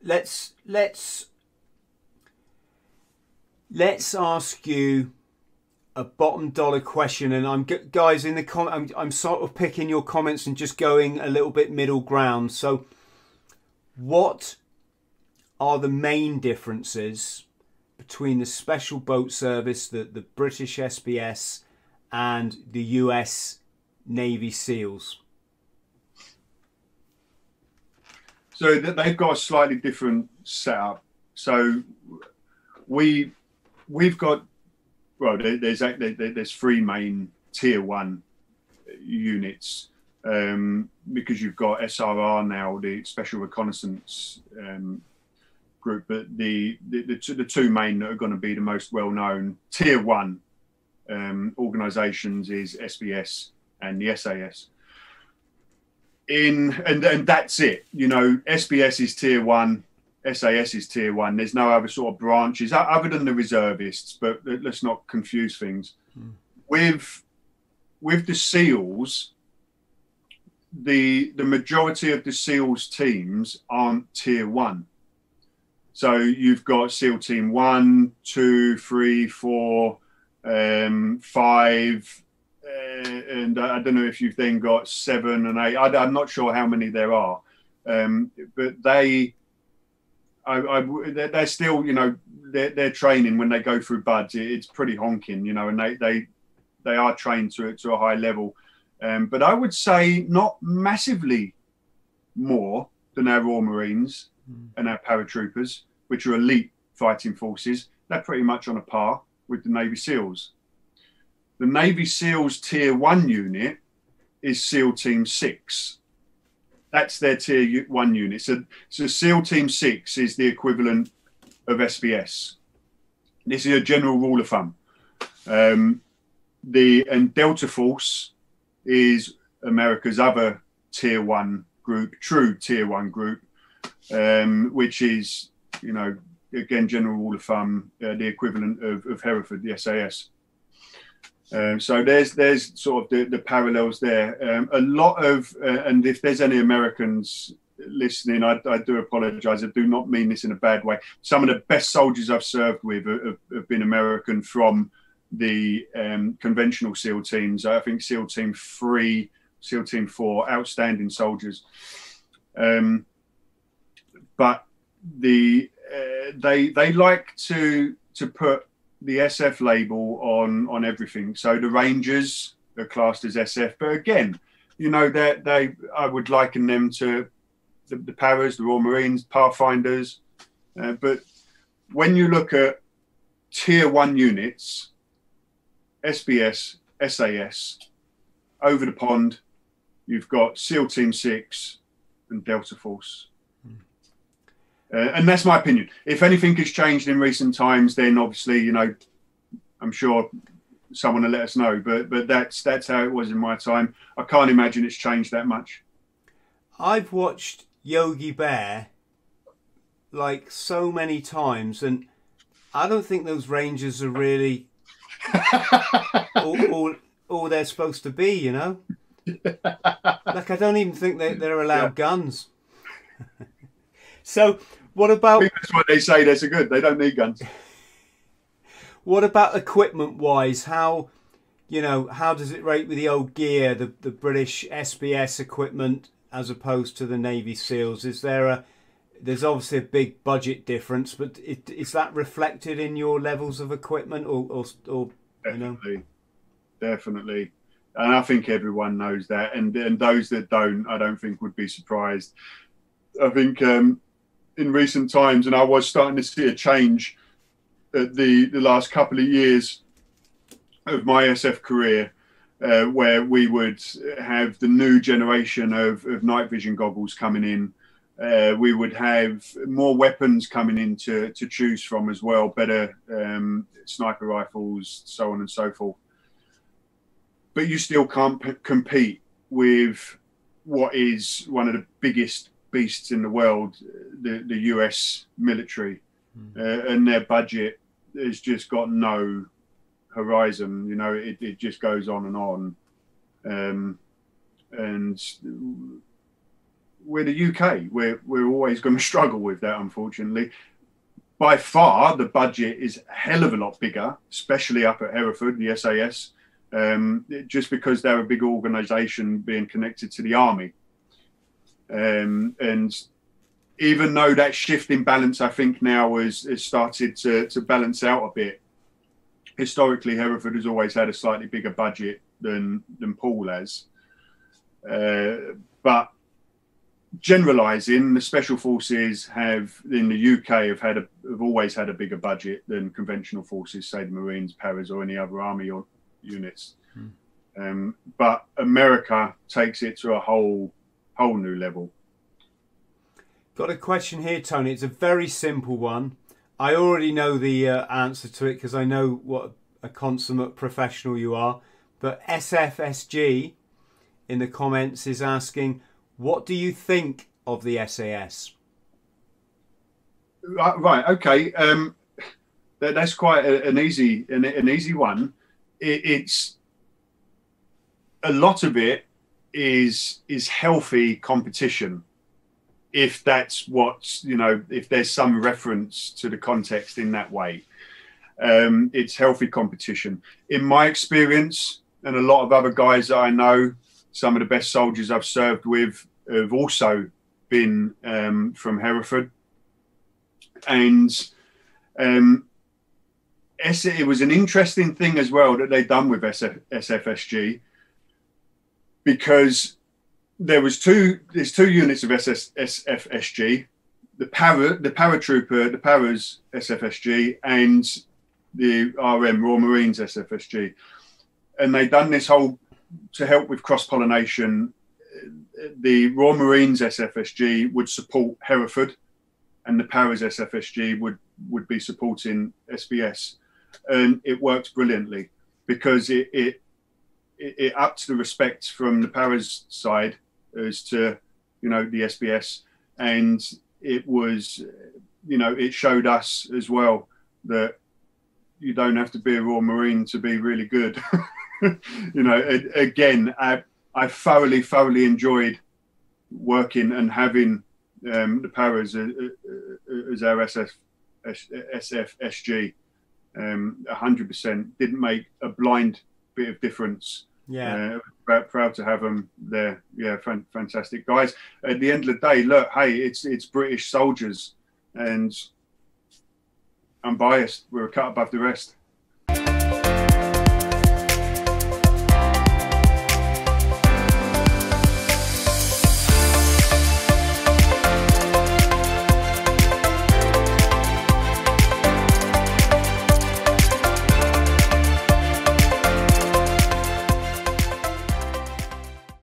let's ask you a bottom dollar question, and guys in the I'm sort of picking your comments and just going a little bit middle ground. So, what are the main differences between the Special Boat Service, the British SBS, and the US Navy SEALs? So they've got a slightly different setup. So we've got, well, there's three main tier 1 units, because you've got SRR now, the Special Reconnaissance group, but the two main that are going to be the most well known tier 1 organisations is SBS and the SAS. And that's it. You know, SBS is tier 1, SAS is tier 1. There's no other sort of branches other than the reservists, but let's not confuse things. With the SEALs, the majority of the SEALs teams aren't tier 1. So you've got SEAL Team 1, 2, 3, 4, 5, and I don't know if you've then got 7 and 8. I'm not sure how many there are, but they're still, you know, their training when they go through buds, it's pretty honking, you know, and they are trained to a high level, but I would say not massively more than our Royal Marines and our paratroopers, which are elite fighting forces. They're pretty much on a par with the Navy SEALs. The Navy SEALs tier 1 unit is SEAL Team 6. That's their tier 1 unit. So SEAL Team 6 is the equivalent of SBS. This is a general rule of thumb. And Delta Force is America's other tier 1 group, true tier 1 group, which is, you know, again, general rule of thumb, the equivalent of Hereford, the SAS. So there's sort of the parallels there. A lot of, and if there's any Americans listening, I do apologise. I do not mean this in a bad way. Some of the best soldiers I've served with have been American from the conventional SEAL teams. I think SEAL Team 3, SEAL Team 4, outstanding soldiers. But they like to put the SF label on everything. So the Rangers are classed as SF, but again, you know, I would liken them to the Paras, the Royal Marines, Pathfinders. But when you look at tier 1 units, SBS, SAS, over the pond, you've got SEAL Team 6 and Delta Force. And that's my opinion. If anything has changed in recent times, then obviously, you know, I'm sure someone will let us know. But that's how it was in my time. I can't imagine it's changed that much. I've watched Yogi Bear like so many times, and I don't think those Rangers are really all they're supposed to be, you know? Like, I don't even think they're allowed guns. So what about... I think that's what they say, they're so good. They don't need guns. What about equipment-wise? How does it rate with the old gear, the British SBS equipment as opposed to the Navy SEALs? There's obviously a big budget difference, but is that reflected in your levels of equipment or Definitely, you know? Definitely. And I think everyone knows that. And those that don't, I don't think would be surprised. I think in recent times, and I was starting to see a change at the last couple of years of my SF career, where we would have the new generation of night vision goggles coming in. We would have more weapons coming in to choose from as well, better sniper rifles, so on and so forth. But you still can't compete with what is one of the biggest beasts in the world, the US military, and their budget has just got no horizon. You know, it just goes on and on. And we're the UK. We're always going to struggle with that, unfortunately. By far, the budget is a hell of a lot bigger, especially up at Hereford, the SAS, just because they're a big organisation being connected to the army. And even though that shift in balance, I think now has started to balance out a bit. Historically, Hereford has always had a slightly bigger budget than Poole has. But generalising, the Special Forces have, in the UK, have always had a bigger budget than conventional forces, say the Marines, Paras, or any other army or units. But America takes it to a whole new level. Got a question here, Tony. It's a very simple one. I already know the answer to it because I know what a consummate professional you are. But SFSG in the comments is asking, what do you think of the SAS? Right. Okay. That's quite an easy one. It's a lot of it is healthy competition. If that's what's, if there's some reference to the context in that way, it's healthy competition. In my experience, and a lot of other guys that I know, some of the best soldiers I've served with have also been from Hereford. And it was an interesting thing as well that they'd done with SFSG, because there's two units of SFSG, the paratrooper, the Paras SFSG, and the RM, Royal Marines SFSG. And they'd done this whole, to help with cross-pollination, the Royal Marines SFSG would support Hereford, and the Paras SFSG would be supporting SBS. And it worked brilliantly, because it upped the respect from the Paras side as to, the SBS, and it was, it showed us as well that you don't have to be a Royal Marine to be really good. Again, I thoroughly enjoyed working and having the Paras as our SFSG. 100% didn't make a blind bit of difference. Yeah, proud to have them there. Yeah, fantastic guys. At the end of the day, look, hey, it's British soldiers, and I'm biased. We're a cut above the rest.